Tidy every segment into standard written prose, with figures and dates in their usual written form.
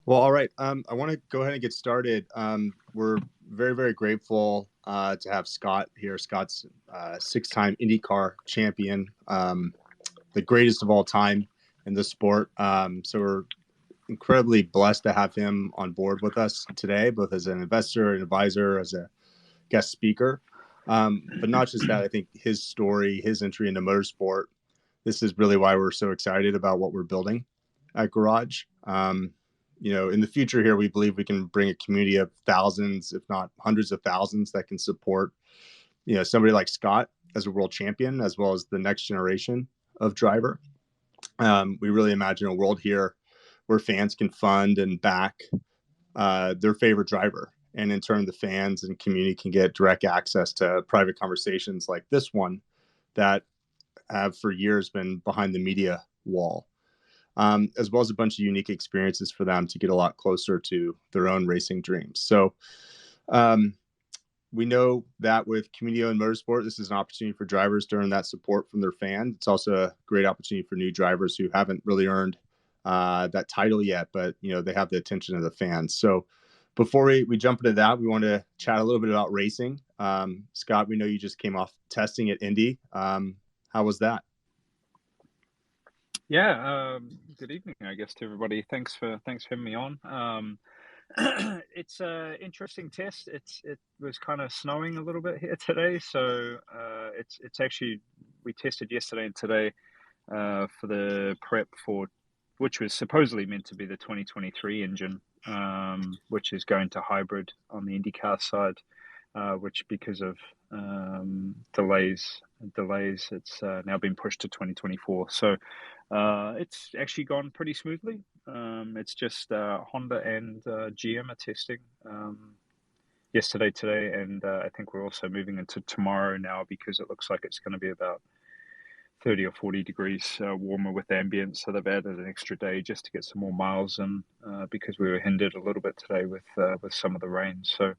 Well, all right. I want to go ahead and get started. We're very, very grateful to have Scott here. Scott's six-time IndyCar champion, the greatest of all time in the sport. So we're incredibly blessed to have him on board with us today, both as an investor, an advisor, as a guest speaker. But not just that, I think his story, his entry into motorsport, this is really why we're so excited about what we're building at Garage. In the future here, we believe we can bring a community of thousands, if not hundreds of thousands, that can support, somebody like Scott as a world champion, as well as the next generation of driver. We really imagine a world here where fans can fund and back their favorite driver. And in turn, the fans and community can get direct access to private conversations like this one that have for years been behind the media wall. As well as a bunch of unique experiences for them to get a lot closer to their own racing dreams. So we know that with community-owned motorsport, this is an opportunity for drivers to earn that support from their fans. It's also a great opportunity for new drivers who haven't really earned that title yet, but they have the attention of the fans. So before we jump into that, we want to chat a little bit about racing. Scott, we know you just came off testing at Indy. How was that? Yeah, good evening, I guess, to everybody. Thanks for having me on. It's an interesting test. It was kind of snowing a little bit here today, so it's actually we tested yesterday and today for the prep for which was supposedly meant to be the 2023 engine, which is going to hybrid on the IndyCar side, which because of delays, it's now been pushed to 2024. So it's actually gone pretty smoothly. It's just Honda and GM are testing yesterday, today, and I think we're also moving into tomorrow now because it looks like it's going to be about 30 or 40 degrees warmer with ambient. So they've added an extra day just to get some more miles in because we were hindered a little bit today with some of the rain. So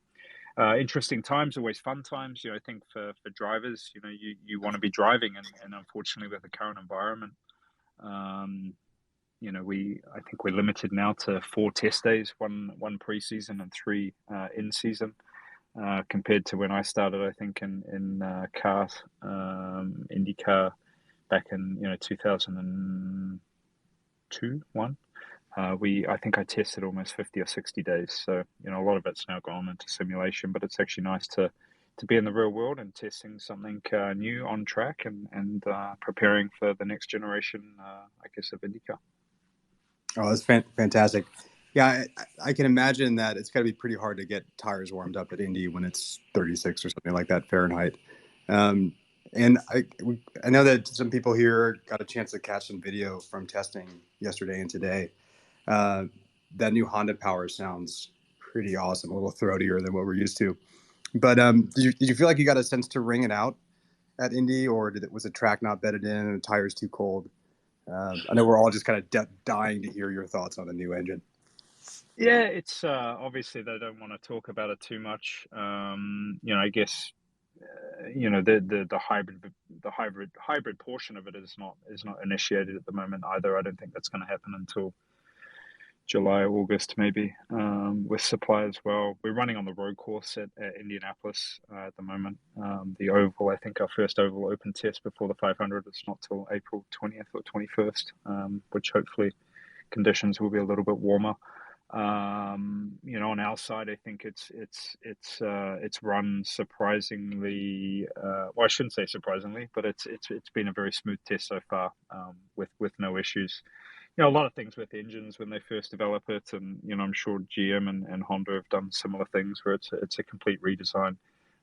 interesting times, always fun times. I think for drivers, you want to be driving, and unfortunately with the current environment, I think we're limited now to 4 test days, one preseason and 3 in season, compared to when I started, I think in cars, IndyCar back in 2002, 1. I think I tested almost 50 or 60 days. So, a lot of it's now gone into simulation, but it's actually nice to be in the real world and testing something new on track and preparing for the next generation, I guess, of IndyCar. Oh, that's fantastic. Yeah, I can imagine that it's got to be pretty hard to get tires warmed up at Indy when it's 36 or something like that Fahrenheit. And I know that some people here got a chance to catch some video from testing yesterday and today. That new Honda power sounds pretty awesome, a little throatier than what we're used to. But did you feel like you got a sense to ring it out at Indy, or was the track not bedded in and the tires too cold? I know we're all just kind of dying to hear your thoughts on the new engine. Yeah, it's obviously they don't want to talk about it too much. I guess the hybrid portion of it is not initiated at the moment either. I don't think that's going to happen until July, August, maybe, with supply as well. We're running on the road course at Indianapolis at the moment. The oval, I think our first oval open test before the 500 is not till April 20th or 21st, which hopefully conditions will be a little bit warmer. On our side, I think it's run surprisingly. Well, I shouldn't say surprisingly, but it's been a very smooth test so far, with no issues. A lot of things with engines when they first develop it, and I'm sure GM and Honda have done similar things where it's a complete redesign.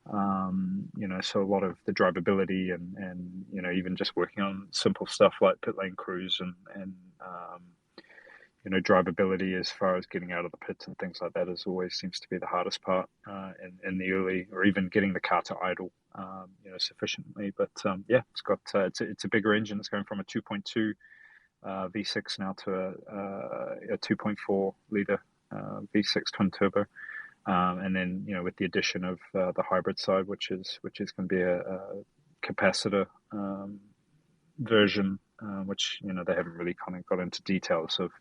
So a lot of the drivability and even just working on simple stuff like pit lane cruise and drivability as far as getting out of the pits and things like that always seems to be the hardest part in the early, or even getting the car to idle sufficiently. But it's a bigger engine. It's going from a 2.2 V6 now to a 2.4 liter V6 twin turbo, and then with the addition of the hybrid side, which is going to be a capacitor version, which they haven't really kind of got into details of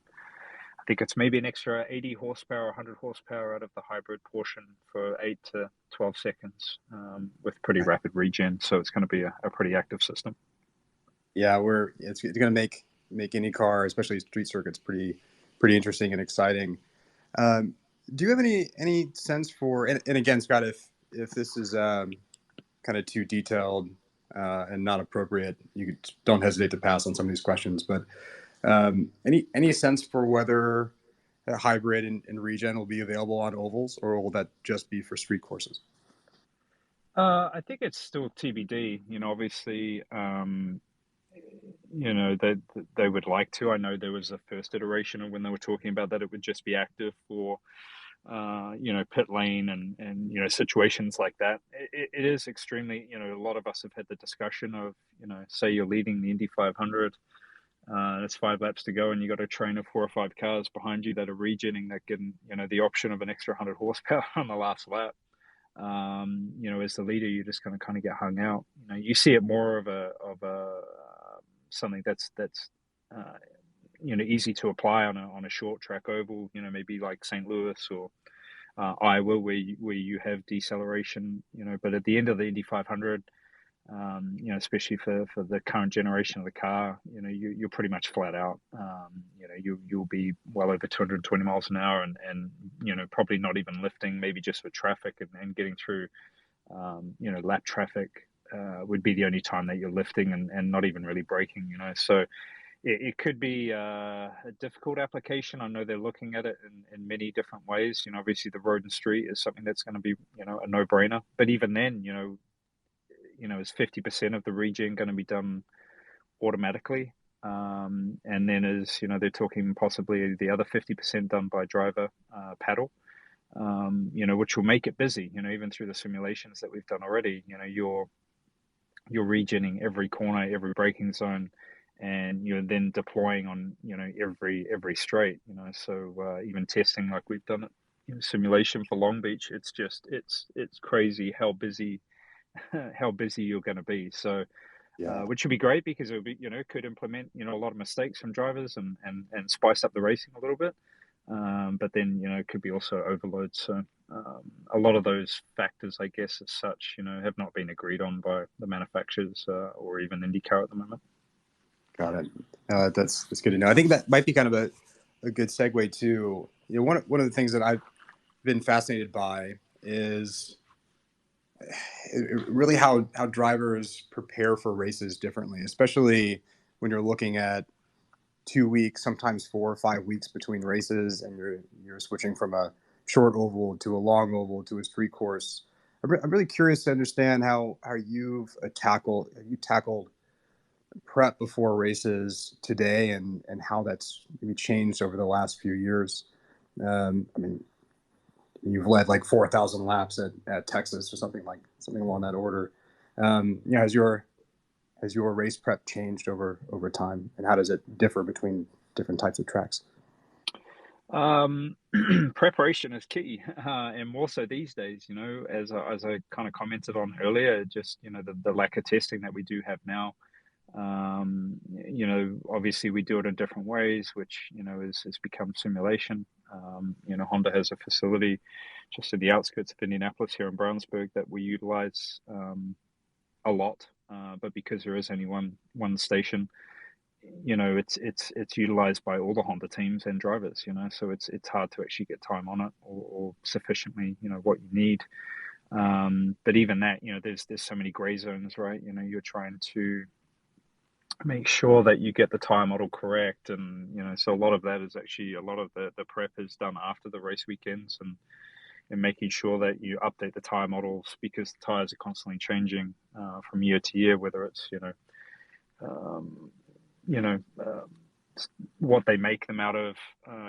think it's maybe an extra 80 horsepower, 100 horsepower out of the hybrid portion for 8 to 12 seconds with pretty rapid regen. So it's going to be a pretty active system. Yeah, it's going to make any car, especially street circuits, pretty interesting and exciting. Do you have any sense for, and again, Scott, if this is kind of too detailed and not appropriate, you don't hesitate to pass on some of these questions, but any sense for whether a hybrid and regen will be available on ovals, or will that just be for street courses? I think it's still TBD. Obviously, they would like to. I know there was a first iteration of when they were talking about that it would just be active for pit lane and situations like that. It is extremely, a lot of us have had the discussion of, say you're leading the Indy 500, it's 5 laps to go and you got a train of 4 or 5 cars behind you that are regenning, that get, the option of an extra 100 horsepower on the last lap. As the leader, you're just going to kind of get hung out. You see it more of a something that's easy to apply on a short track oval, maybe like St. Louis or Iowa, where you have deceleration, but at the end of the Indy 500, especially for the current generation of the car, you're pretty much flat out. You'll be well over 220 miles an hour and probably not even lifting, maybe just with traffic and getting through, lap traffic would be the only time that you're lifting and not even really braking, So it could be a difficult application. I know they're looking at it in many different ways. Obviously the road and street is something that's going to be, a no-brainer. But even then, is 50% of the regen going to be done automatically? And then they're talking possibly the other 50% done by driver paddle, which will make it busy, even through the simulations that we've done already. You're regenning every corner, every braking zone, and you're then deploying on, every straight, so even testing like we've done it, simulation for Long Beach, it's crazy how busy you're going to be. So which would be great because it would be, could implement, a lot of mistakes from drivers and spice up the racing a little bit. But then, it could be also overload. So a lot of those factors, I guess, as such, have not been agreed on by the manufacturers or even IndyCar at the moment. Got it. That's good to know. I think that might be kind of a good segue to, one of the things that I've been fascinated by is really how drivers prepare for races differently, especially when you're looking at 2 weeks, sometimes 4 or 5 weeks between races, and you're switching from a short oval to a long oval to a street course. I'm really curious to understand how you've tackled prep before races today and how that's maybe changed over the last few years. I mean, you've led like 4,000 laps at Texas or something along that order. Has your race prep changed over time, and how does it differ between different types of tracks? Preparation is key, and more so these days. As I kind of commented on earlier, just the lack of testing that we do have now. Obviously we do it in different ways, which has become simulation. Honda has a facility just at the outskirts of Indianapolis here in Brownsburg that we utilize a lot, but because there is only one station, it's utilized by all the Honda teams and drivers, so it's hard to actually get time on it or sufficiently what you need. But even that, there's so many gray zones, right? You're trying to make sure that you get the tire model correct, and so a lot of that is actually a lot of the prep is done after the race weekends and making sure that you update the tire models, because the tires are constantly changing from year to year, whether it's what they make them out of,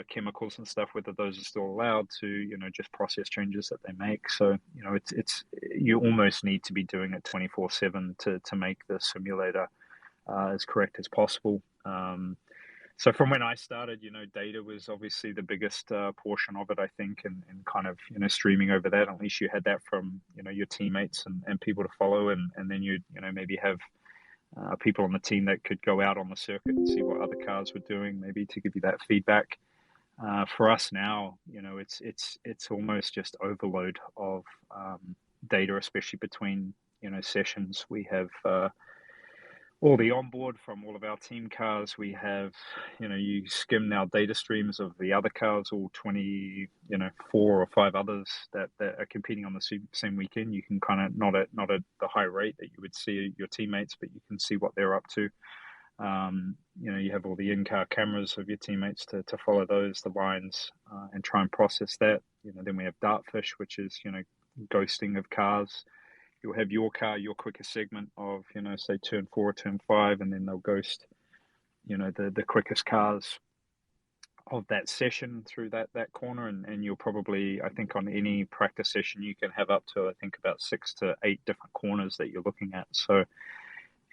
chemicals and stuff, whether those are still allowed to, just process changes that they make. So it's you almost need to be doing it 24/7 to make the simulator as correct as possible. So from when I started, data was obviously the biggest portion of it, I think, and kind of, streaming over that. At least you had that from, your teammates and people to follow. And then you'd, maybe have people on the team that could go out on the circuit and see what other cars were doing, maybe to give you that feedback. For us now, it's almost just overload of data, especially between sessions. We have all the onboard from all of our team cars. We have, you skim now data streams of the other cars, all 20, 4 or 5 others that are competing on the same weekend. You can kind of not at the high rate that you would see your teammates, but you can see what they're up to. You have all the in-car cameras of your teammates to follow those, the lines, and try and process that. Then we have dartfish, which is, ghosting of cars. You'll have your car, your quickest segment of, say turn 4, turn 5, and then they'll ghost, the quickest cars of that session through that corner. And you'll probably, I think on any practice session, you can have up to, I think, about 6 to 8 different corners that you're looking at. So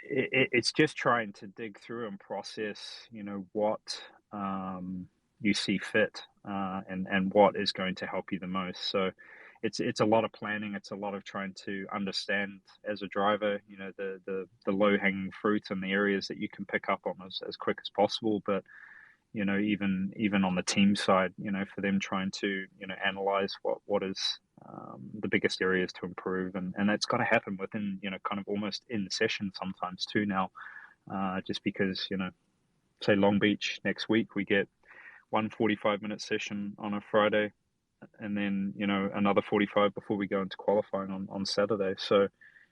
it's just trying to dig through and process, what you see fit, and what is going to help you the most. So it's a lot of planning. It's a lot of trying to understand as a driver, the low hanging fruit and the areas that you can pick up on as quick as possible. But even on the team side, for them trying to analyze what is the biggest areas to improve, and that's got to happen within kind of almost in the session sometimes too now, just because say Long Beach next week we get one 45-minute session on a Friday, and then another 45 before we go into qualifying on Saturday. So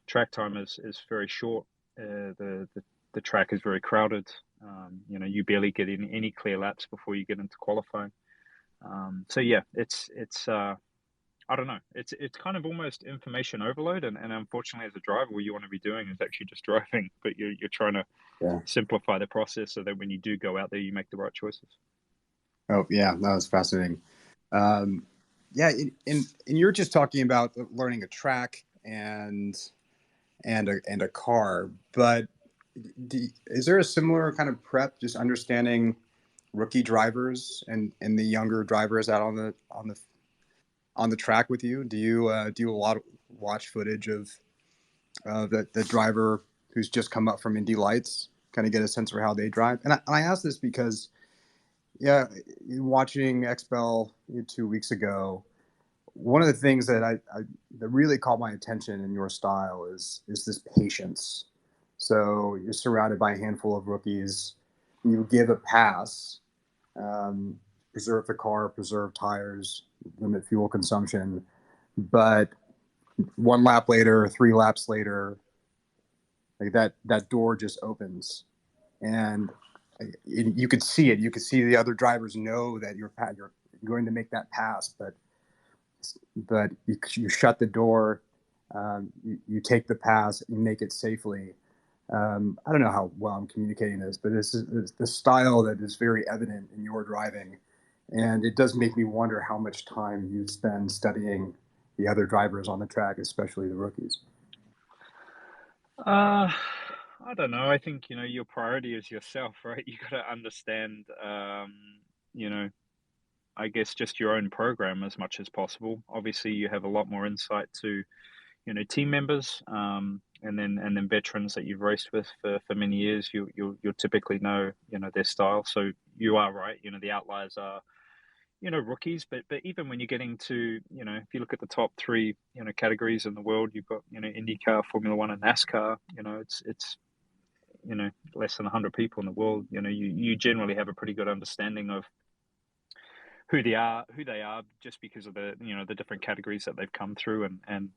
track time is very short. The track is very crowded. You barely get any clear laps before you get into qualifying. So yeah, it's I don't know. It's kind of almost information overload, and unfortunately, as a driver, what you want to be doing is actually just driving, but you're trying to simplify the process so that when you do go out there, you make the right choices. Oh yeah, that was fascinating. Yeah, and you're just talking about learning a track and a car, but is there a similar kind of prep, just understanding rookie drivers and the younger drivers out on the track with you? Do you do a lot of watch footage of the driver who's just come up from Indy Lights, kind of get a sense for how they drive? And I ask this because, yeah, watching XPEL 2 weeks ago, one of the things that that really caught my attention in your style is this patience. So you're surrounded by a handful of rookies. You give a pass, preserve the car, preserve tires, limit fuel consumption. But 1 lap later, 3 laps later, like that door just opens, and you could see it. You could see the other drivers know that you're going to make that pass, but you shut the door, you take the pass, you make it safely. I don't know how well I'm communicating this, but it's the style that is very evident in your driving, and it does make me wonder how much time you spend studying the other drivers on the track, especially the rookies. I don't know. I think your priority is yourself, right? You got to understand, I guess just your own program as much as possible. Obviously, you have a lot more insight to team members, and then veterans that you've raced with for many years. You'll typically know their style. So you are right. The outliers are rookies, but even when you're getting to if you look at the top 3 categories in the world, you've got IndyCar, Formula One, and NASCAR. It's less than 100 people in the world. You generally have a pretty good understanding of who they are, just because of the different categories that they've come through, and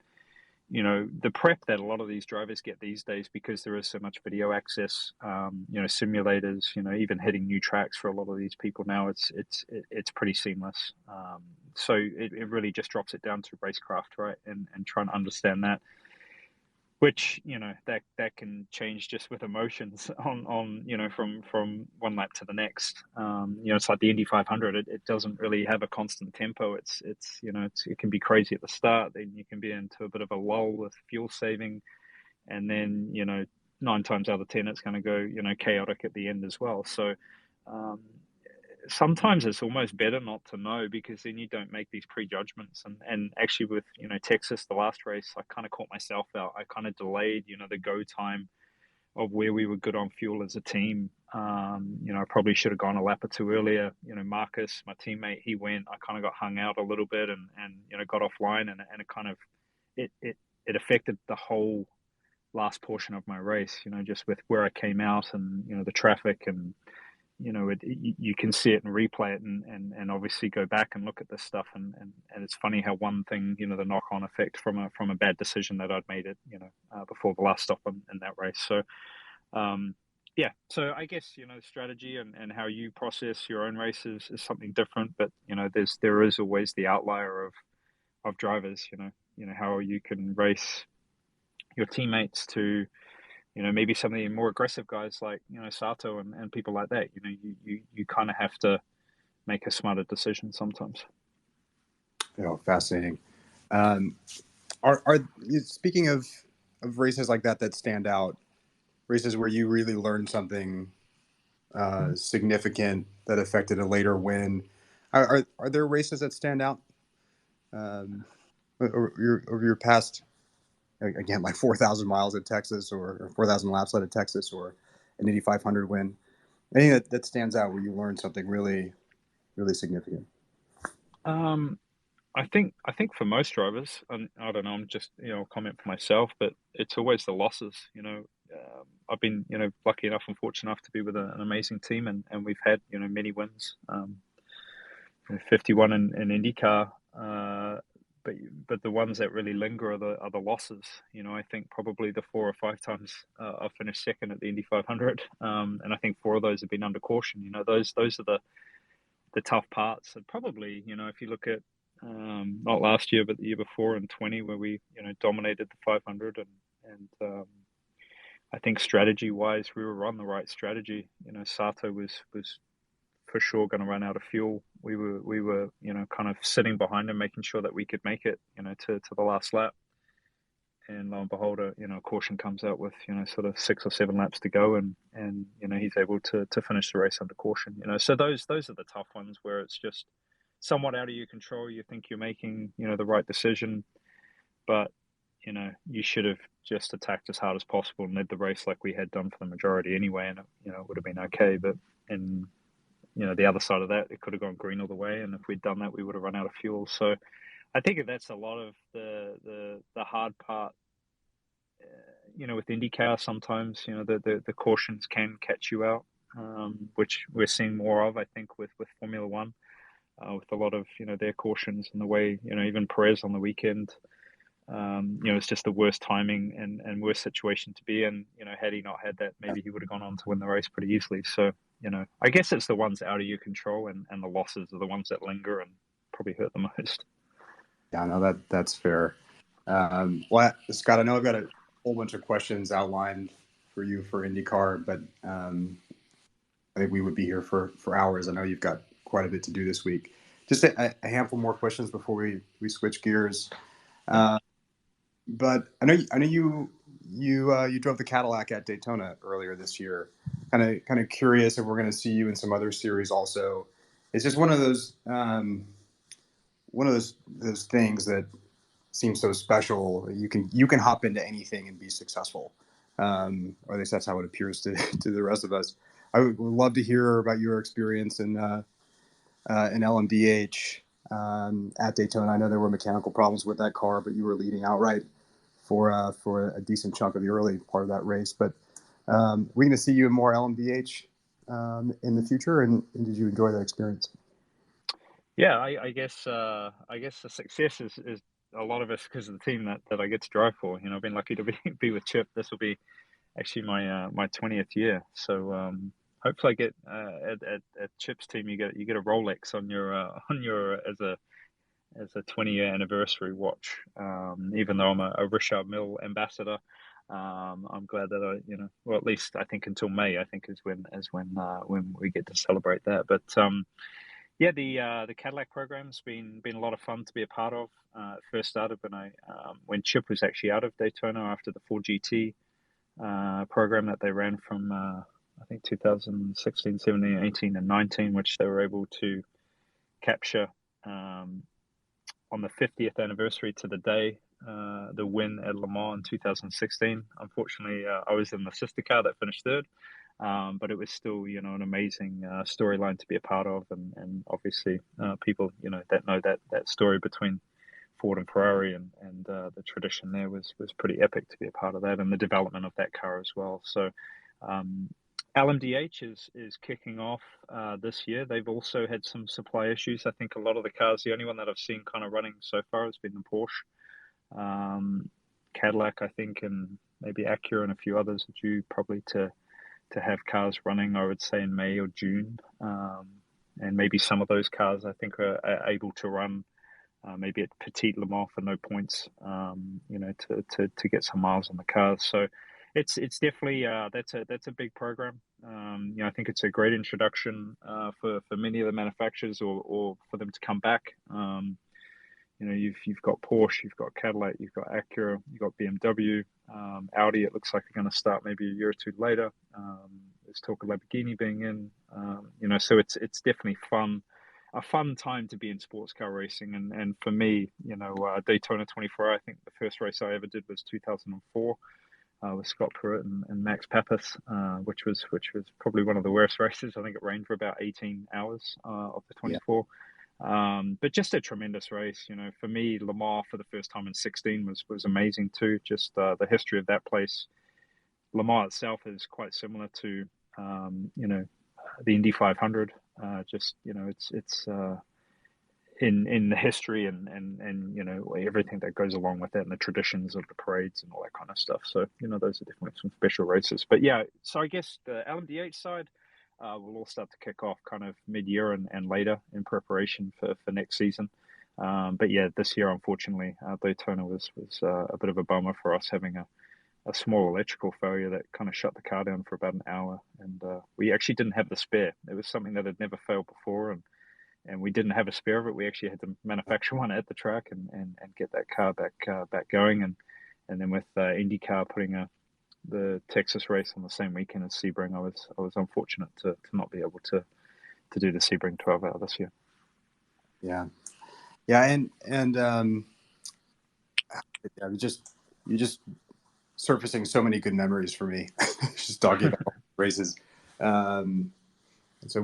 the prep that a lot of these drivers get these days, because there is so much video access, simulators, even hitting new tracks for a lot of these people now, it's pretty seamless. So it really just drops it down to racecraft, right? And trying to understand that, which that can change just with emotions on from 1 lap to the next. It's like the Indy 500. It doesn't really have a constant tempo. It can be crazy at the start, then you can be into a bit of a lull with fuel saving, and then 9 times out of 10 it's going to go chaotic at the end as well. So sometimes it's almost better not to know, because then you don't make these prejudgments. And actually with Texas, the last race, I kind of caught myself out. I kind of delayed the go time where we were good on fuel as a team. I probably should have gone a lap or two earlier. Marcus, my teammate, he went. I kind of got hung out a little bit and got offline, and it kind of it affected the whole last portion of my race. Just with where I came out and the traffic, and you can see it and replay it and obviously go back and look at this stuff, and it's funny how one thing, the knock-on effect from a bad decision that I'd made it before the last stop in that race. So so I guess strategy and how you process your own races is something different, but there is always the outlier of drivers. How you can race your teammates to maybe some of the more aggressive guys like Sato and people like that. You kind of have to make a smarter decision sometimes. Fascinating. Are speaking of races like that stand out, races where you really learned something significant that affected a later win? Are there races that stand out over your past, again, like 4,000 miles at Texas or 4,000 laps at Texas or an Indy 500 win? Anything that stands out where you learned something really, really significant? I think for most drivers, and I don't know, I'm just comment for myself, but it's always the losses. I've been lucky enough and fortunate enough to be with an amazing team, and we've had many wins, 51 in IndyCar, but the ones that really linger are the losses. I think probably the 4 or 5 times I finished second at the Indy 500, and I think 4 of those have been under caution. Those are the tough parts, and probably if you look at not last year but the year before in 20, where we dominated the 500, and I think strategy wise we were on the right strategy. Sato was for sure going to run out of fuel. We were kind of sitting behind him, making sure that we could make it to the last lap, and lo and behold, a caution comes out with sort of 6 or 7 laps to go, and he's able to finish the race under caution. So those are the tough ones where it's just somewhat out of your control. You think you're making the right decision, but you should have just attacked as hard as possible and led the race like we had done for the majority anyway, and it would have been okay. But the other side of that, it could have gone green all the way, and if we'd done that, we would have run out of fuel. So I think that's a lot of the hard part. With IndyCar, sometimes the cautions can catch you out, which we're seeing more of, I think, with Formula One, with a lot of their cautions and the way even Perez on the weekend. It's just the worst timing and worst situation to be in. Had he not had that, maybe he would have gone on to win the race pretty easily. So I guess it's the ones out of your control, and the losses are the ones that linger and probably hurt the most. Yeah, no, that's fair. Well, Scott, I know I've got a whole bunch of questions outlined for you for IndyCar, but I think we would be here for hours. I know you've got quite a bit to do this week. Just a handful more questions before we switch gears. But I know you drove the Cadillac at Daytona earlier this year. Kind of curious if we're going to see you in some other series also. It's just one of those things that seems so special. You can hop into anything and be successful. Or at least that's how it appears to the rest of us. I would love to hear about your experience in LMDH at Daytona. I know there were mechanical problems with that car, but you were leading outright for a decent chunk of the early part of that race. But we're going to see you in more LMDH in the future, and did you enjoy that experience? Yeah, I guess the success is a lot of it's because of the team that I get to drive for. I've been lucky to be with Chip. This will be actually my 20th year. So hopefully I get at Chip's team you get a Rolex on your as a 20-year anniversary watch. Even though I'm a Richard Mille ambassador, I'm glad that well, at least I think until May, I think is when we get to celebrate that. But yeah, the Cadillac program's been a lot of fun to be a part of. It first started when Chip was actually out of Daytona after the 4GT program that they ran from I think 2016, 17, 18, and 19, which they were able to capture on the 50th anniversary to the day the win at Le Mans in 2016. Unfortunately, I was in the sister car that finished third, but it was still, an amazing storyline to be a part of, and obviously people, that know that story between Ford and Ferrari, and the tradition there was pretty epic to be a part of that, and the development of that car as well. So LMDH is kicking off this year. They've also had some supply issues. I think a lot of the cars, the only one that I've seen kind of running so far has been the Porsche. Cadillac, I think, and maybe Acura and a few others are due probably to have cars running, I would say, in May or June. And maybe some of those cars, I think, are able to run maybe at Petit Le Mans for no points, to get some miles on the cars. So it's definitely that's a big program. I think it's a great introduction for many of the manufacturers, or for them to come back. You've got Porsche, you've got Cadillac, you've got Acura, you've got BMW, Audi. It looks like they're going to start maybe a year or two later. There's talk of Lamborghini being in. So it's definitely a fun time to be in sports car racing. And for me, Daytona 24, I think the first race I ever did was 2004 with Scott Pruitt and Max Pappas, which was probably one of the worst races. I think it rained for about 18 hours of the 24. But just a tremendous race. For me, Le Mans for the first time in 16 was amazing too. Just the history of that place. Le Mans itself is quite similar to the Indy 500. It's in the history and everything that goes along with it, and the traditions of the parades and all that kind of stuff. So those are definitely some special races. But yeah, so I guess the LMDH side will all start to kick off kind of mid-year and later in preparation for next season. But yeah, this year, unfortunately, Daytona was a bit of a bummer for us, having a small electrical failure that kind of shut the car down for about an hour. And we actually didn't have the spare. It was something that had never failed before, and we didn't have a spare of it. We actually had to manufacture one at the track and get that car back going. And then with IndyCar putting the Texas race on the same weekend as Sebring, I was unfortunate to not be able to do the Sebring 12-hour this year. Yeah, and you just surfacing so many good memories for me. Just talking about races. So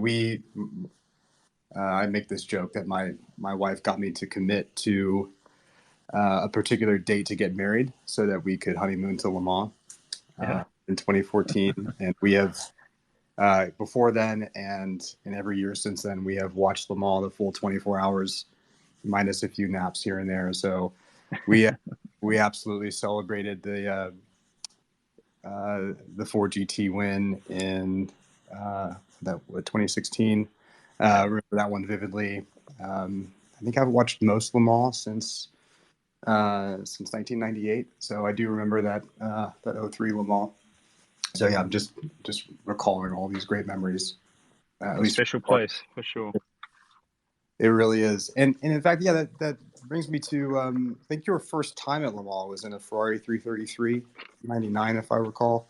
I make this joke that my wife got me to commit to a particular date to get married so that we could honeymoon to Le Mans in 2014. And we have, before then and every year since then, we have watched Le Mans the full 24 hours, minus a few naps here and there. So we absolutely celebrated the Ford GT win in 2016. Remember that one vividly. I think I've watched most Le Mans since 1998, so I do remember that 03 Le Mans. So yeah, I'm just recalling all these great memories. At least special place for sure. It really is, and in fact, yeah, that brings me to I think your first time at Le Mans was in a Ferrari 333 99, if I recall,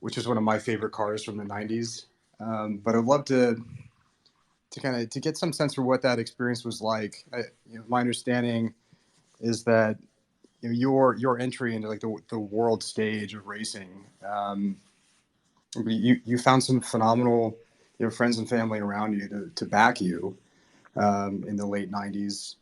which is one of my favorite cars from the 90s. But I'd love to get some sense for what that experience was like. My understanding is that your entry into like the world stage of racing, you found some phenomenal friends and family around you to back you in the late 90s.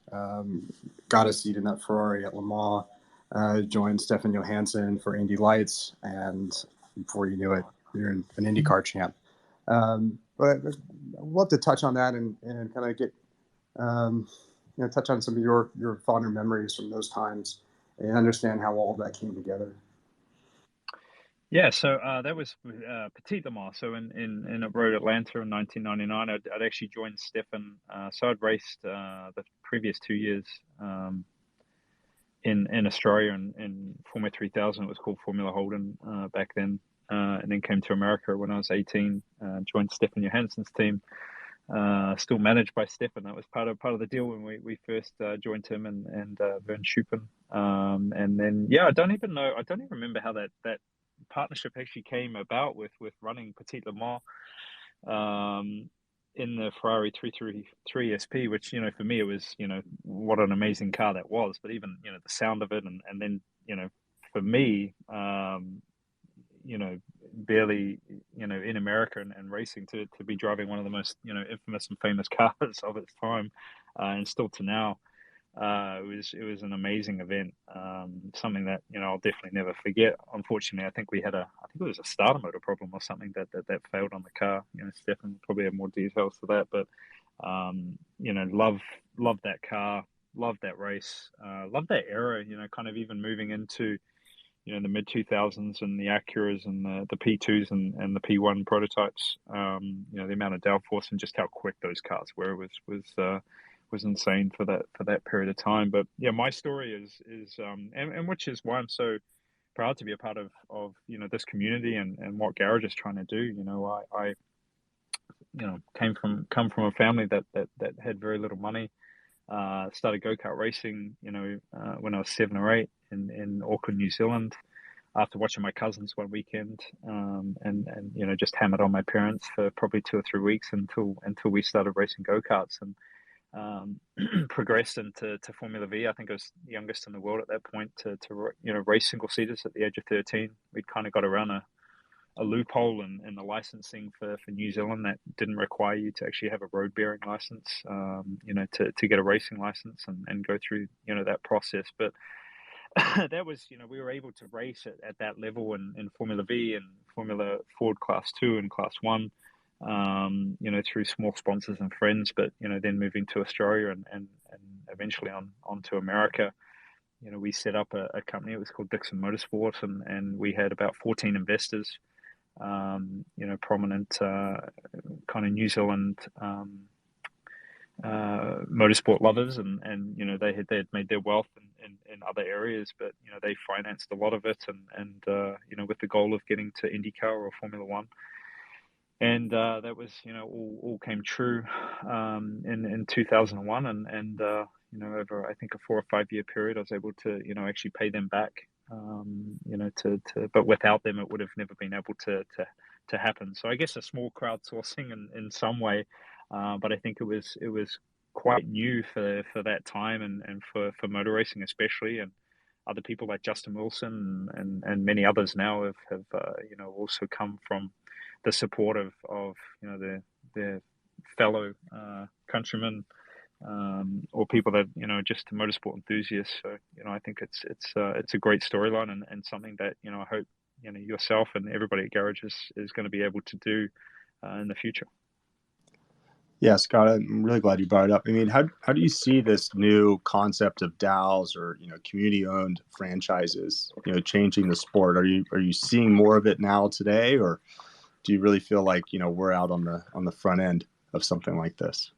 Got a seat in that Ferrari at Le Mans, joined Stefan Johansson for Indy Lights, and before you knew it, you're an IndyCar champ. But I'd love to touch on that and kind of get touch on some of your fonder memories from those times and understand how all of that came together. Yeah, so that was Petit Le Mans. So in Road Atlanta in 1999, I'd actually joined Stefan. So I'd raced the previous 2 years in Australia in Formula 3000. It was called Formula Holden back then, and then came to America when I was 18. Joined Stefan Johansson's team, still managed by Stefan. That was part of the deal when we first joined him and Vern Schuppen. And then I don't even remember how that partnership actually came about with running Petit Le Mans. in the Ferrari 333 SP, which, for me, it was, what an amazing car that was. But even, the sound of it, and then, for me, barely, in America and racing to be driving one of the most, infamous and famous cars of its time, and still to now. It was an amazing event, something that I'll definitely never forget. Unfortunately, I think it was a starter motor problem or something that failed on the car. Stefan probably have more details to that, but love that car, love that race, love that era. Kind of even moving into the mid 2000s and the Acuras and the P2s and the P1 prototypes. The amount of downforce and just how quick those cars were was insane for that period of time. But yeah, my story is and which is why I'm so proud to be a part of this community and what Garage is trying to do. I come from a family that had very little money. Started go-kart racing, when I was 7 or 8 in Auckland, New Zealand, after watching my cousins one weekend, and just hammered on my parents for probably 2 or 3 weeks until we started racing go-karts, and progressed into Formula V. I think I was the youngest in the world at that point to race single seaters at the age of 13. We'd kind of got around a loophole in the licensing for New Zealand that didn't require you to actually have a road bearing license, to get a racing license and go through that process. But that was, we were able to race at that level in Formula V and Formula Ford Class 2 and Class 1, through small sponsors and friends, but, then moving to Australia and eventually on to America. We set up a company. It was called Dixon Motorsport, and we had about 14 investors, prominent kind of New Zealand motorsport lovers, and they had made their wealth in other areas, but they financed a lot of it, and with the goal of getting to IndyCar or Formula One. And that was, all came true in 2001, and over I think a 4 or 5 year period, I was able to actually pay them back. But without them, it would have never been able to happen. So I guess a small crowdsourcing in some way, but I think it was quite new for that time and for motor racing especially, and other people like Justin Wilson and many others now have also come from the support of their fellow countrymen, or people that just motorsport enthusiasts. So I think it's a great storyline and something that I hope yourself and everybody at Garage is going to be able to do in the future. Yeah, Scott, I'm really glad you brought it up. I mean, how do you see this new concept of DAOs or community-owned franchises changing the sport? Are you seeing more of it now today, or do you really feel like we're out on the front end of something like this?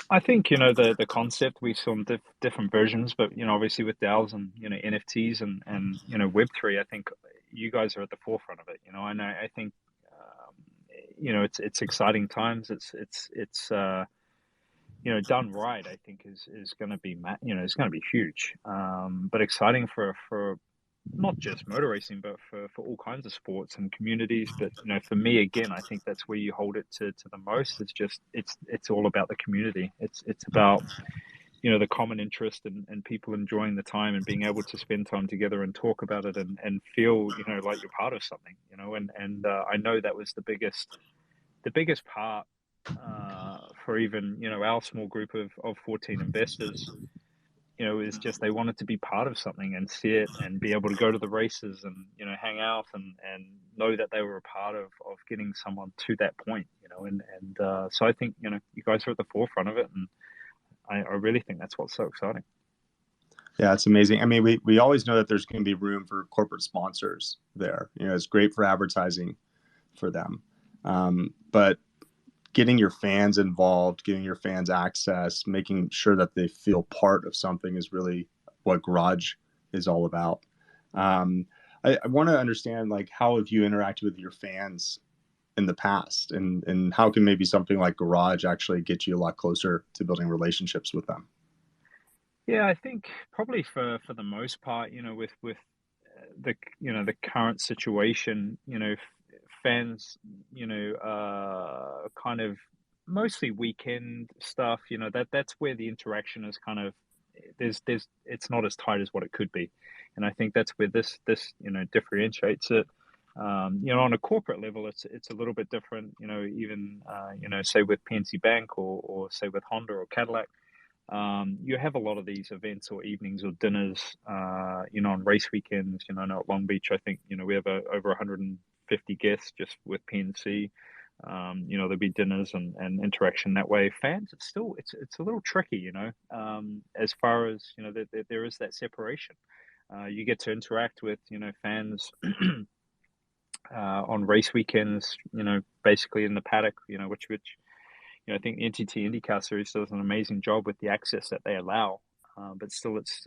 I think the concept, we saw different versions, but obviously with DAOs and NFTs and Web3, I think you guys are at the forefront of it. And I think it's exciting times. It's done right, I think is going to be it's going to be huge, but exciting for not just motor racing, but for all kinds of sports and communities. But for me, again, I think that's where you hold it to the most. It's just it's all about the community. It's about the common interest and people enjoying the time and being able to spend time together and talk about it and feel like you're part of something. And I know that was the biggest part for even our small group of 14 investors. Is just they wanted to be part of something and see it and be able to go to the races and hang out and know that they were a part of getting someone to that point. So I think you guys are at the forefront of it, and I really think that's what's so exciting. Yeah, it's amazing. I mean, we always know that there's going to be room for corporate sponsors there. It's great for advertising for them, but getting your fans involved, giving your fans access, making sure that they feel part of something is really what Garage is all about. I want to understand, like, how have you interacted with your fans in the past, and how can maybe something like Garage actually get you a lot closer to building relationships with them? Yeah, I think probably for the most part, with the the current situation, fans, kind of mostly weekend stuff. That's where the interaction is kind of there's it's not as tight as what it could be, and I think that's where this differentiates it. On a corporate level, it's a little bit different. Even say with PNC Bank or say with Honda or Cadillac. You have a lot of these events or evenings or dinners, on race weekends. Now at Long Beach, I think, we have over 150 guests just with PNC. There'll be dinners and interaction that way. Fans, it's a little tricky, as far as, there is that separation. You get to interact with, fans on race weekends, basically in the paddock, which I think the NTT IndyCar Series does an amazing job with the access that they allow, but still, it's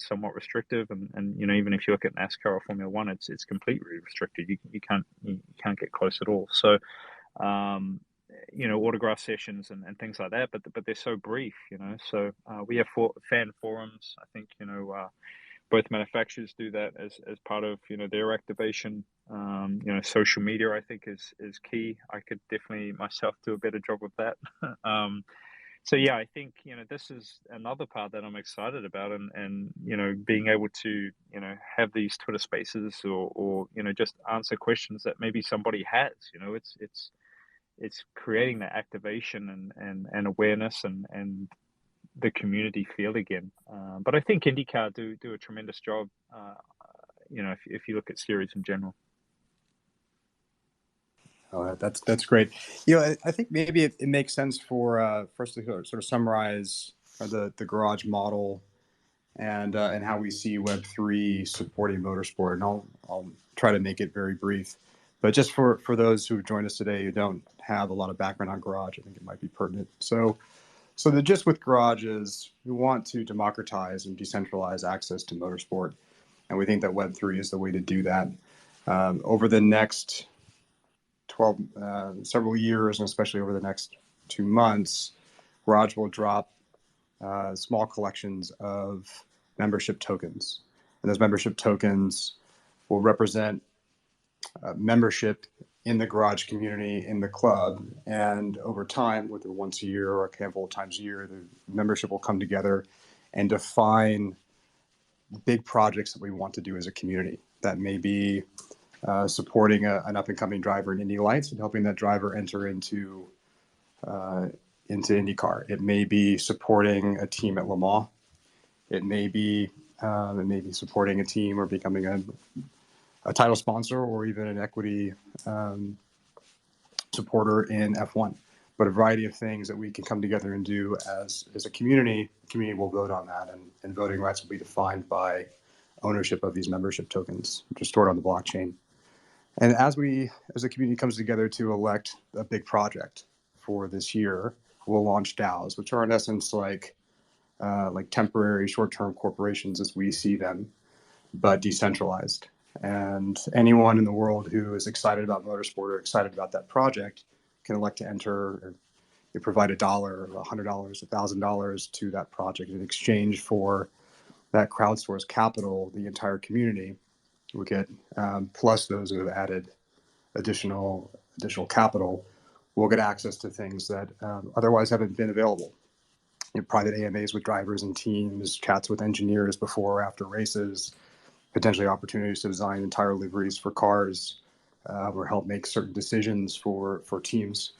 somewhat restrictive, and even if you look at NASCAR or Formula One, it's completely restricted. You can't get close at all. So, autograph sessions and things like that, but they're so brief. So we have fan forums. I think both manufacturers do that as part of their activation. Social media, I think, is key. I could definitely myself do a better job with that. So yeah, I think this is another part that I'm excited about, and being able to have these Twitter Spaces or just answer questions that maybe somebody has. It's creating that activation and awareness and the community feel again. But I think IndyCar do a tremendous job. If you look at series in general. Oh, that's great. I think maybe it makes sense for us to sort of summarize the garage model and how we see Web3 supporting motorsport. And I'll try to make it very brief. But just for those who joined us today who don't have a lot of background on garage, I think it might be pertinent. So the gist with garage is we want to democratize and decentralize access to motorsport, and we think that Web3 is the way to do that. Over the next several years, and especially over the next 2 months, Garage will drop small collections of membership tokens, and those membership tokens will represent membership in the garage community, in the club, and over time, whether once a year or a handful of times a year, the membership will come together and define big projects that we want to do as a community. That may be supporting an up-and-coming driver in Indy Lights and helping that driver enter into IndyCar. It may be supporting a team at Le Mans. It may be supporting a team or becoming a title sponsor or even an equity supporter in F1. But a variety of things that we can come together and do as a community. The community will vote on that, and voting rights will be defined by ownership of these membership tokens, which are stored on the blockchain. And as the community comes together to elect a big project for this year, we'll launch DAOs, which are in essence like temporary short-term corporations as we see them, but decentralized. And anyone in the world who is excited about motorsport or excited about that project can elect to enter or provide $1, $100, $1,000 to that project in exchange for that crowdsourced capital. The entire community will get, plus those who have added additional capital, will get access to things that otherwise haven't been available. Private AMAs with drivers and teams, chats with engineers before or after races, potentially opportunities to design entire liveries for cars, or help make certain decisions for teams.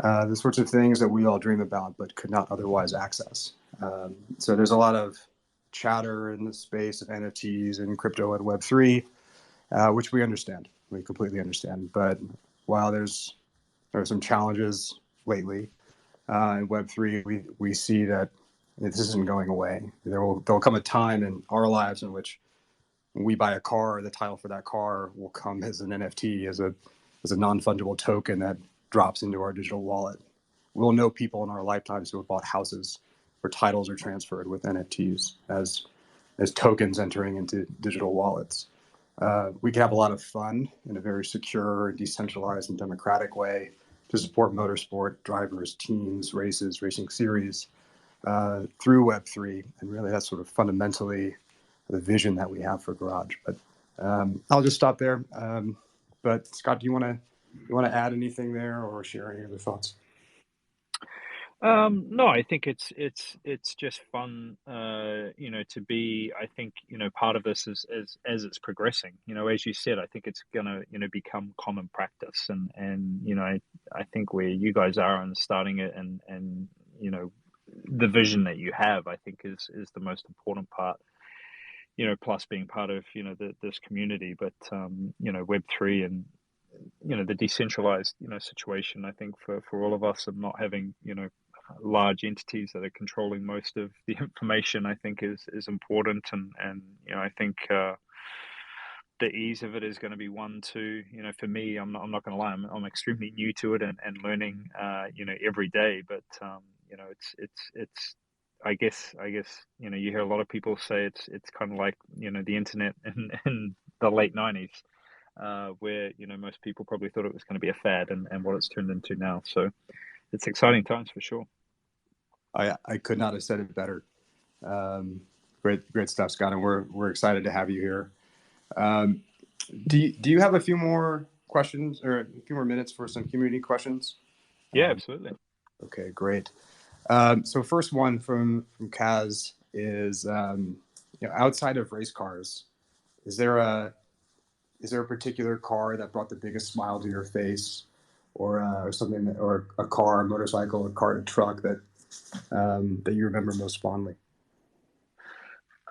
The sorts of things that we all dream about but could not otherwise access. So there's a lot of chatter in the space of NFTs and crypto and Web3, which we understand. We completely understand. But while there are some challenges lately in Web3, we see that this isn't going away. There will come a time in our lives in which when we buy a car, the title for that car will come as an NFT, as a non-fungible token that drops into our digital wallet. We'll know people in our lifetimes who have bought houses where titles are transferred with NFTs as tokens entering into digital wallets. We can have a lot of fun in a very secure, decentralized, and democratic way to support motorsport, drivers, teams, races, racing series through Web3. And really that's sort of fundamentally the vision that we have for Garage. But I'll just stop there. But Scott, do you want to add anything there or share any other thoughts? No, I think it's just fun, to be. I think part of this is as it's progressing. As you said, I think it's gonna become common practice, and I think where you guys are and starting it, and the vision that you have, I think is the most important part. Plus being part of this community, but Web3 and the decentralized situation. I think for all of us of not having large entities that are controlling most of the information, I think is important, and I think the ease of it is going to be one to for me. I'm not going to lie, I'm extremely new to it, and learning every day, but it's I guess you hear a lot of people say it's kind of like the internet in the late 90s, where most people probably thought it was going to be a fad, and what it's turned into now. So it's exciting times for sure. I could not have said it better. Great stuff, Scott, and we're excited to have you here. Do you have a few more questions or a few more minutes for some community questions? Yeah, absolutely. Okay, great. So first one from Kaz is, outside of race cars, is there a particular car that brought the biggest smile to your face, or something or a car, a motorcycle, a car, a truck that you remember most fondly?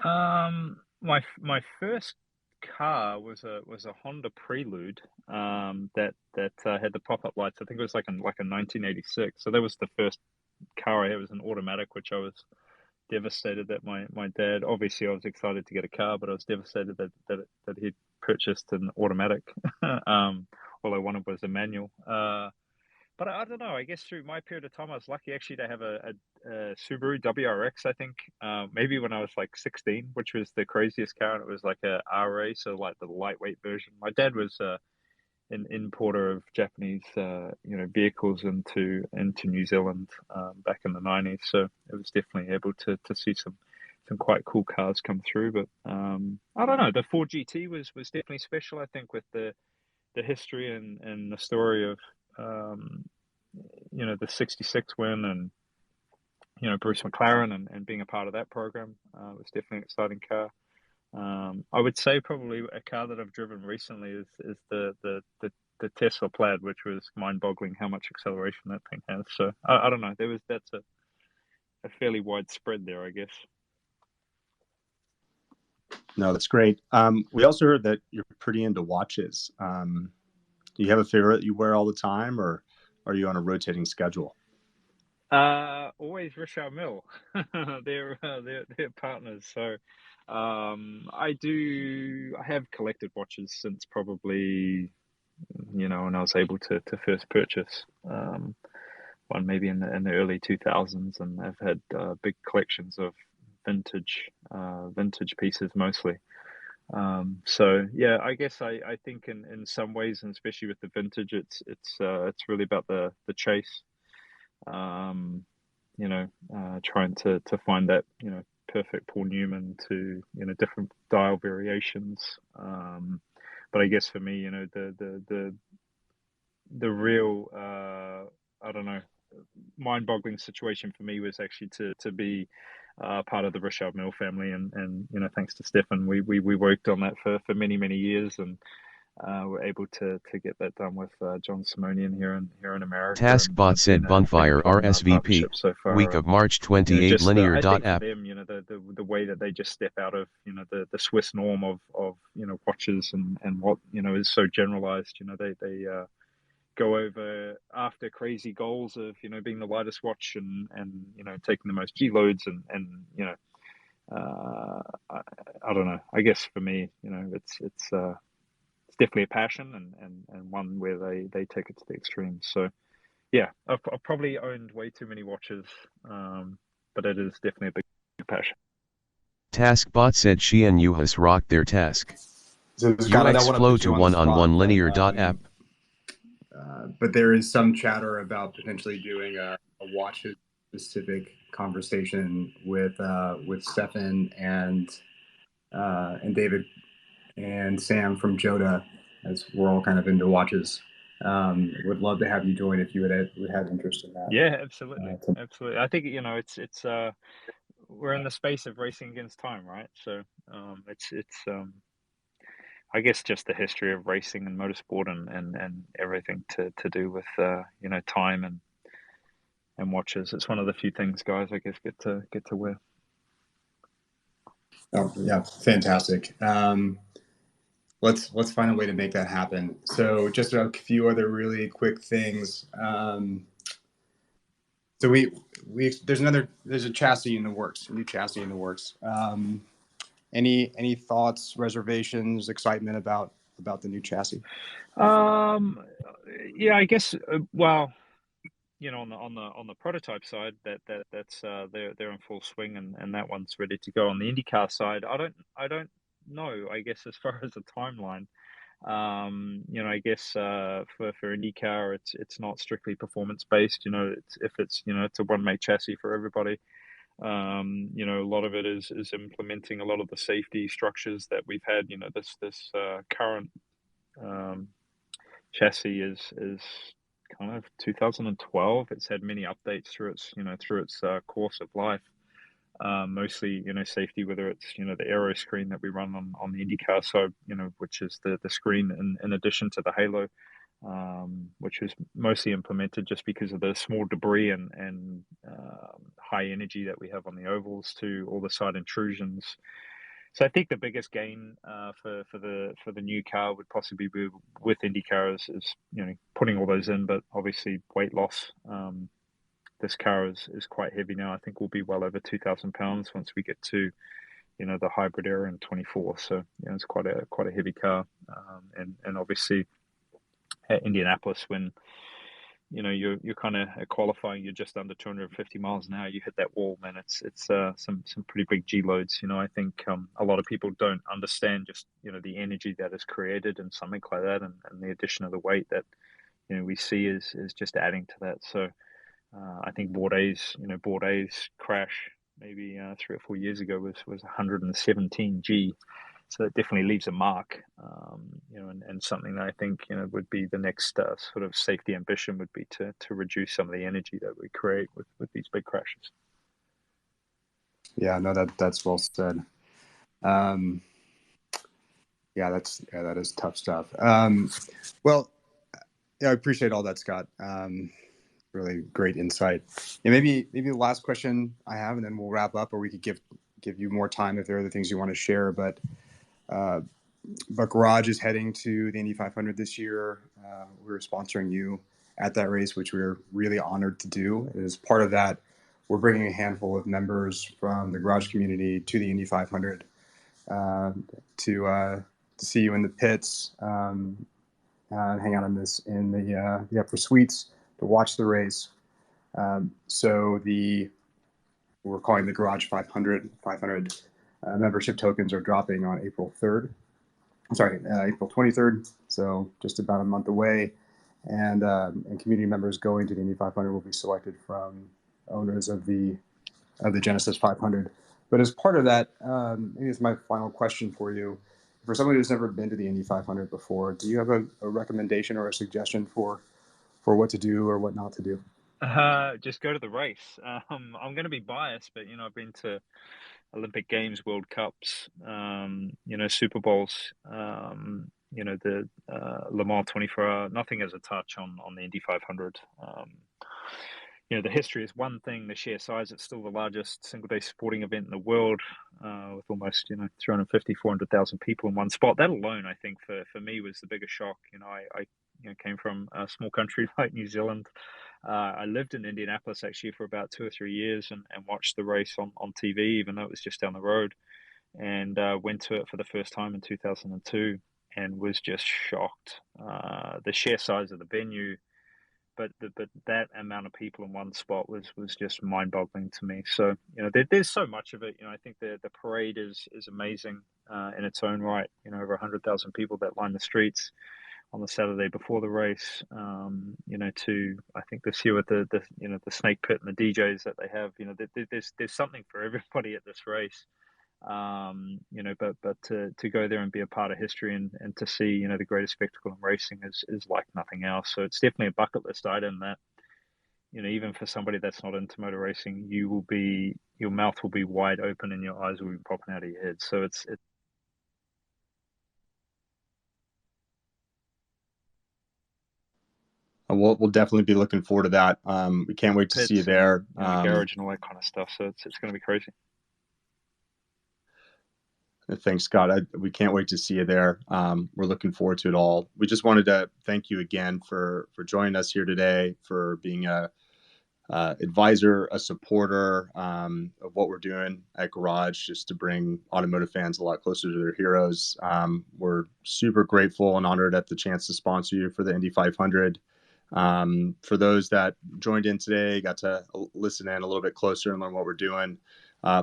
My first car was a Honda Prelude, that had the pop-up lights. I think it was like a 1986. So that was the first car I had. It was an automatic, which I was devastated that my dad. Obviously, I was excited to get a car, but I was devastated that he'd purchased an automatic. All I wanted was a manual. But I don't know. I guess through my period of time, I was lucky actually to have a Subaru WRX. I think maybe when I was like 16, which was the craziest car, and it was like a RA, so like the lightweight version. My dad was an importer of Japanese vehicles into New Zealand back in the 90s, so it was definitely able to see some quite cool cars come through. But I don't know. The Ford GT was definitely special. I think with the history and the story of the 66 win, and Bruce McLaren, and being a part of that program was definitely an exciting car. I would say probably a car that I've driven recently is the Tesla Plaid, which was mind-boggling how much acceleration that thing has. So I don't know. That's a fairly wide spread there, I guess. No, that's great. We also heard that you're pretty into watches. Do you have a favorite you wear all the time, or are you on a rotating schedule? Always Richard Mille. They're partners. So I have collected watches since probably when I was able to first purchase one, maybe in the early 2000s, and I've had big collections of vintage pieces mostly. So yeah, I guess I think in some ways, and especially with the vintage, it's really about the chase. Trying to find that perfect Paul Newman to different dial variations. But I guess for me, the real I don't know, mind-boggling situation for me was actually to be part of the Richard Mille family, and thanks to Stefan, we worked on that for many years, and we're able to get that done with John Simonian here in America. Taskbot said Bonfire RSVP, so far, week of March 28 linear.app. I think app. for them, the way that they just step out of the Swiss norm of watches, and what is so generalized. They go over after crazy goals of being the lightest watch, and taking the most G loads, and I don't know. I guess for me, it's definitely a passion, and one where they take it to the extreme. So yeah, I've probably owned way too many watches, but it is definitely a big passion. Taskbot said she and Juhas rocked their task. So Scott, UX flow to one-on-one linear.app. But there is some chatter about potentially doing a watches specific conversation with Stefan and David and Sam from Joda, as we're all kind of into watches. Would love to have you join if you would have interest in that. Yeah, absolutely, So- absolutely. I think it's we're in the space of racing against time, right? So it's I guess just the history of racing and motorsport and everything to do with time and watches. It's one of the few things guys I guess get to wear. Oh, yeah, fantastic. Let's find a way to make that happen. So just a few other really quick things. So there's a chassis in the works, a new chassis in the works. Any thoughts, reservations, excitement about the new chassis? Yeah, I guess. Well, on the prototype side, that's they're in full swing, and that one's ready to go. On the IndyCar side, I don't know. I guess as far as a timeline, I guess for IndyCar, it's not strictly performance based. It's a one-mate chassis for everybody. A lot of it is implementing a lot of the safety structures that we've had. This current um, chassis is kind of 2012. It's had many updates through its course of life. Mostly, safety, whether it's the aero screen that we run on the IndyCar side, which is the screen in addition to the halo, which was mostly implemented just because of the small debris and high energy that we have on the ovals to all the side intrusions. So I think the biggest gain for the new car would possibly be with IndyCar is putting all those in, but obviously weight loss. This car is quite heavy now. I think we'll be well over 2,000 pounds once we get to the hybrid era in 24. So it's quite a heavy car, and obviously at Indianapolis when you're kind of qualifying, you're just under 250 miles an hour. You hit that wall, man. It's some pretty big G loads. I think a lot of people don't understand just the energy that is created and something like that, and the addition of the weight that we see is just adding to that. So I think Bourdais crash maybe 3 or 4 years ago was 117 G. So it definitely leaves a mark, and something that I think would be the next sort of safety ambition would be to reduce some of the energy that we create with these big crashes. Yeah, no, that's well said. That is tough stuff. Well, yeah, I appreciate all that, Scott. Really great insight. And maybe the last question I have, and then we'll wrap up, or we could give you more time if there are other things you want to share. But Garage is heading to the Indy 500 this year. We're sponsoring you at that race, which we're really honored to do. And as part of that, we're bringing a handful of members from the Garage community to the Indy 500 to see you in the pits, and hang out in the upper suites to watch the race. So we're calling the Garage 500 membership tokens are dropping on April 3rd. April 23rd, so just about a month away. And community members going to the Indy 500 will be selected from owners of the Genesis 500. But as part of that, maybe it's my final question for you. For someone who's never been to the Indy 500 before, do you have a recommendation or a suggestion for what to do or what not to do? Just go to the race. I'm going to be biased, but I've been to Olympic Games, World Cups, Super Bowls, the Le Mans 24-hour. Nothing has a touch on the Indy 500. The history is one thing. The sheer size, it's still the largest single-day sporting event in the world, with almost 350, 400,000 people in one spot. That alone, I think, for me was the biggest shock. I came from a small country like New Zealand. I lived in Indianapolis actually for about 2 or 3 years and watched the race on TV, even though it was just down the road, and went to it for the first time in 2002 and was just shocked. The sheer size of the venue, but that amount of people in one spot was just mind-boggling to me. So there's so much of it. I think the parade is amazing in its own right. Over 100,000 people that line the streets on the Saturday before the race. To I think this year with the snake pit and the DJs that they have. There's something for everybody at this race. But to go there and be a part of history and to see, the greatest spectacle in racing is like nothing else. So it's definitely a bucket list item that, even for somebody that's not into motor racing, your mouth will be wide open and your eyes will be popping out of your head. So it's We'll definitely be looking forward to that. We can't wait to see you there. The garage and all that kind of stuff. So it's going to be crazy. Thanks, Scott. We can't wait to see you there. We're looking forward to it all. We just wanted to thank you again for joining us here today, for being a advisor, a supporter of what we're doing at Garage, just to bring automotive fans a lot closer to their heroes. We're super grateful and honored at the chance to sponsor you for the Indy 500. For those that joined in today, got to listen in a little bit closer and learn what we're doing,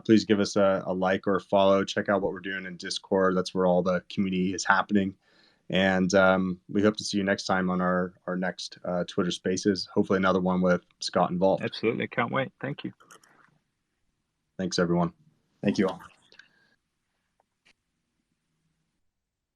please give us a like or a follow. Check out what we're doing in Discord. That's where all the community is happening. And we hope to see you next time on our next Twitter Spaces. Hopefully another one with Scott involved. Absolutely. Can't wait. Thank you. Thanks, everyone. Thank you all.